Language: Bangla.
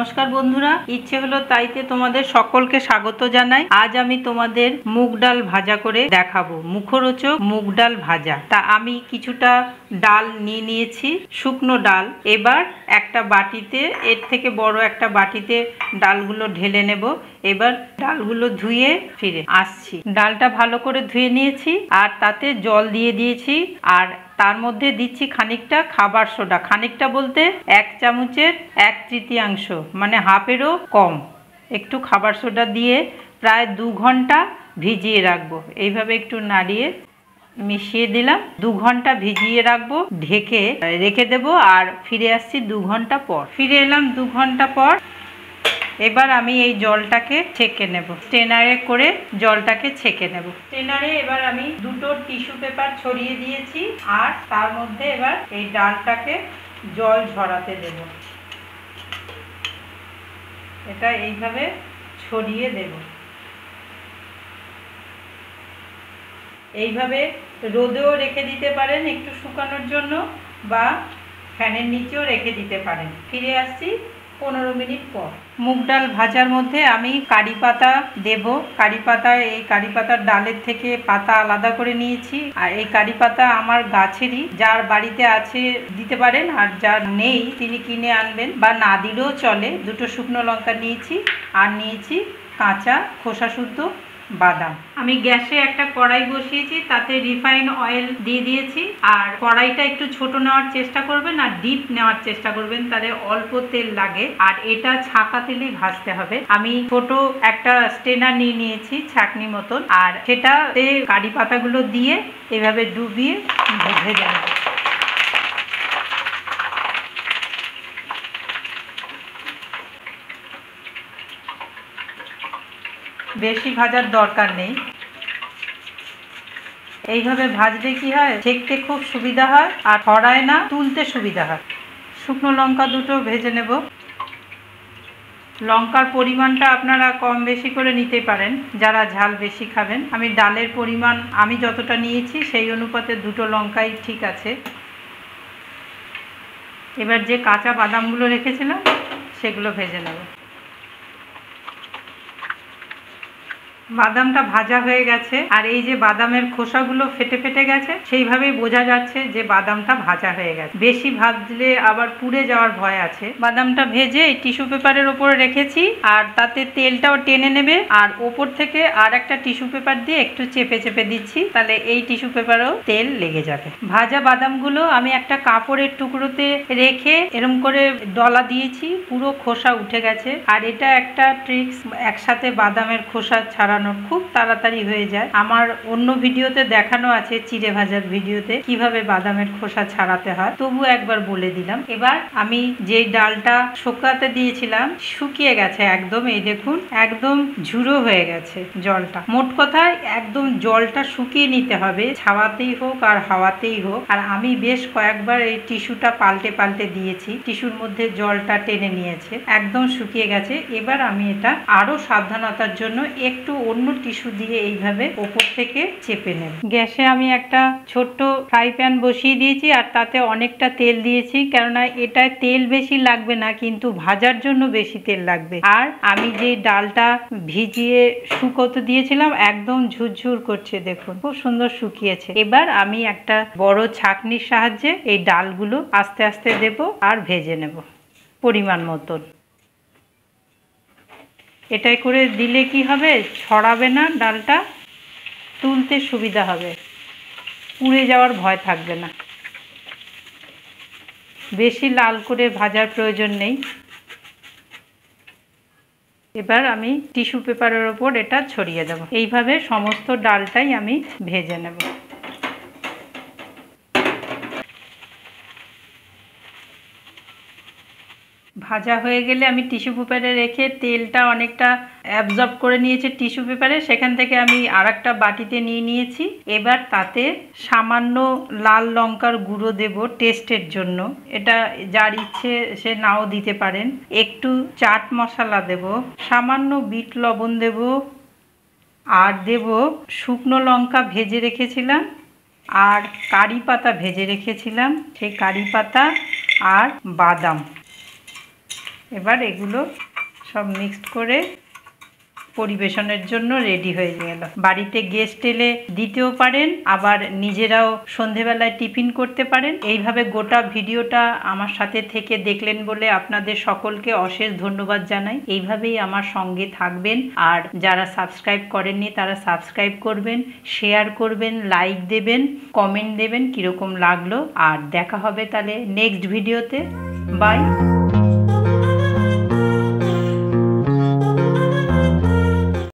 নমস্কার বন্ধুরা, ইচ্ছে হলো তাইতে তোমাদের সকলকে স্বাগত জানাই। আজ আমি তোমাদের মুগ ডাল ভাজা করে দেখাবো, মুখরোচক মুগ ডাল ভাজা। তা আমি কিছুটা ডাল নিয়ে নিয়েছি, শুকনো ডাল। এবার একটা বাটিতে, এর থেকে বড় একটা বাটিতে ডালগুলো ঢেলে নেব। এবার ডালগুলো ধুয়ে ফিরে আসছি। ডালটা ভালো করে ধুয়ে নিয়েছি আর তাতে জল দিয়ে দিয়েছি, আর তার মধ্যে দিচ্ছি খানিকটা খাবার সোডা। খানিকটা বলতে 1 চামচের 1/3, মানে হাফেরও কম একটু খাবার সোডা দিয়ে প্রায় 2 ঘন্টা ভিজিয়ে রাখবো। এইভাবে একটু নাড়িয়ে মিশিয়ে দিলাম। 2 ঘন্টা ভিজিয়ে রাখবো, ঢেকে রেখে দেবো। আর ফিরে আসছি 2 ঘন্টা পর। ফিরে এলাম 2 ঘন্টা পর। এবার আমি এই জলটাকে ছেঁকে নেব, স্ট্রেনারে করে জলটাকে ছেঁকে নেব। স্ট্রেনারে এবার আমি দুটো টিস্যু পেপার ছড়িয়ে দিয়েছি, আর তার মধ্যে এবার এই ডালটাকে জল ঝরাতে দেব। এটা এইভাবে ছড়িয়ে দেব। এইভাবে রোদেও রেখে দিতে পারেন একটু শুকানোর জন্য, বা ফ্যানের নিচেও রেখে দিতে পারেন। ফিরে আসছি 15 মিনিট পর। মুগ ডাল ভাজার মধ্যে আমি কারি পাতা দেব। কারি পাতা, এই কারি পাতার ডালের থেকে পাতা আলাদা করে নিয়েছি। আর এই কারি পাতা আমার গাছেরই, যার বাড়িতে আছে দিতে পারেন, আর যার নেই তিনি কিনে আনবেন, বা না দিলেও চলে। দুটো শুকনো লঙ্কা নিয়েছি, আর নিয়েছি কাঁচা খোসা শুদ্ধ বাদাম। আমি গ্যাসে একটা কড়াই বসিয়েছি, তাতে রিফাইন অয়েল দিয়ে দিয়েছি। আর কড়াইটা একটু ছোট নেওয়ার চেষ্টা করবেন, আর ডিপ নেওয়ার চেষ্টা করবেন, তাহলে অল্প তেল লাগে। আর এটা ছাঁকা তেলেই ভাজতে হবে। আমি ছোট একটা স্ট্রেনার নিয়ে নিয়েছি, ছাঁকনি মতন, আর সেটাতে কারি পাতাগুলো দিয়ে এভাবে ডুবিয়ে ভেজে নেব। বেশি ভাজার দরকার নেই। এইভাবে ভাজলে কি হয়, ছেঁকতে খুব সুবিধা হয়, আর ছড়ায় না, তুলতে সুবিধা হয়। শুকনো লঙ্কা দুটো ভেজে নেব। লঙ্কার পরিমাণটা আপনারা কম বেশি করে নিতে পারেন, যারা ঝাল বেশি খাবেন। আমি ডালের পরিমাণ আমি যতটা নিয়েছি সেই অনুপাতে দুটো লঙ্কাই ঠিক আছে। এবার যে কাঁচা বাদামগুলো রেখেছিলাম সেগুলো ভেজে নেব। বাদামটা ভাজা হয়ে গেছে, আর এই যে বাদামের খোসাগুলো ফেটে ফেটে গেছে, সেইভাবেই বোঝা যাচ্ছে যে বাদামটা ভাজা হয়ে গেছে। বেশি ভাজলে আবার পুড়ে যাওয়ার ভয় আছে। বাদামটা ভেজে এই টিস্যু পেপারের ওপরে রেখেছি, আর তাতে তেলটাও টেনে নেবে। আর ওপর থেকে আর একটা টিস্যু পেপার দিয়ে একটু চেপে চেপে দিচ্ছি, তাহলে এই টিস্যু পেপারেও তেল লেগে যাবে। ভাজা বাদামগুলো আমি একটা কাপড়ের টুকরোতে রেখে এরম করে ডলা দিয়েছি, পুরো খোসা উঠে গেছে। আর এটা একটা ট্রিক্স, একসাথে বাদামের খোসা ছাড়া খুব তাড়াতাড়ি হয়ে যায়। আমার অন্য ভিডিওতে দেখানো আছে, চিড়ে ভাজার ভিডিওতে, কিভাবে বাদামের খোসা ছাড়াতে হয়, তবু একবার বলে দিলাম। এবার আমি যে ডালটা শুকাতে দিয়েছিলাম শুকিয়ে গেছে একদম। এই দেখুন, একদম ঝুড়ো হয়ে গেছে জলটা। মোট কথায় একদম জলটা শুকিয়ে নিতে হবে, ছাওয়াতেই হোক আর হাওয়াতেই হোক। আর আমি বেশ কয়েকবার এই টিস্যুটা পাল্টে পাল্টে দিয়েছি, টিস্যুর মধ্যে জলটা টেনে নিয়েছে, একদম শুকিয়ে গেছে। এবার আমি এটা আরো সাবধানতার জন্য একটু অন্য টিস্যু দিয়ে এইভাবে ওপর থেকে চেপে নেব। গ্যাসে আমি একটা ছোট্ট ফ্রাই প্যান বসিয়ে দিয়েছি, আর তাতে অনেকটা তেল দিয়েছি, কেননা এটায় তেল বেশি লাগবে না, কিন্তু ভাজার জন্য বেশি তেল লাগবে। আর আমি যে ডালটা ভিজিয়ে শুকোতে দিয়েছিলাম একদম ঝুরঝুর করছে, দেখুন খুব সুন্দর শুকিয়েছে। এবার আমি একটা বড় ছাঁকনির সাহায্যে এই ডালগুলো আস্তে আস্তে দেব, আর ভেজে নেব পরিমাণ মতন। এটাই করে দিলে কি হবে, ছড়াবে না, ডালটা তুলতে সুবিধা হবে, পুড়ে যাওয়ার ভয় থাকবে না। বেশি লাল করে ভাজার প্রয়োজন নেই। এবার আমি টিস্যু পেপারের ওপর এটা ছড়িয়ে দেব। এইভাবে সমস্ত ডালটাই আমি ভেজে নেব। ভাজা হয়ে গেলে আমি টিস্যু পেপারে রেখে তেলটা অনেকটা অ্যাবজর্ব করে নিয়েছি টিস্যু পেপারে, সেখান থেকে আমি আর একটা বাটিতে নিয়ে নিয়েছি। এবার তাতে সামান্য লাল লঙ্কার গুঁড়ো দেব টেস্টের জন্য, এটা যার ইচ্ছে সে নাও দিতে পারেন। একটু চাট মশলা দেব, সামান্য বিট লবণ দেব, আর দেব শুকনো লঙ্কা ভেজে রেখেছিলাম, আর কারি পাতা ভেজে রেখেছিলাম, সেই কারি পাতা আর বাদাম। এবার এগুলো সব মিক্সড করে পরিবেশনের জন্য রেডি হয়ে গেল। বাড়িতে গেস্ট এলে দিতেও পারেন, আবার নিজেরাও সন্ধেবেলায় টিফিন করতে পারেন। এইভাবে গোটা ভিডিওটা আমার সাথে থেকে দেখলেন বলে আপনাদের সকলকে অশেষ ধন্যবাদ জানাই। এইভাবেই আমার সঙ্গে থাকবেন, আর যারা সাবস্ক্রাইব করেননি তারা সাবস্ক্রাইব করবেন, শেয়ার করবেন, লাইক দেবেন, কমেন্ট দেবেন কীরকম লাগলো। আর দেখা হবে তাহলে নেক্সট ভিডিওতে। বাই।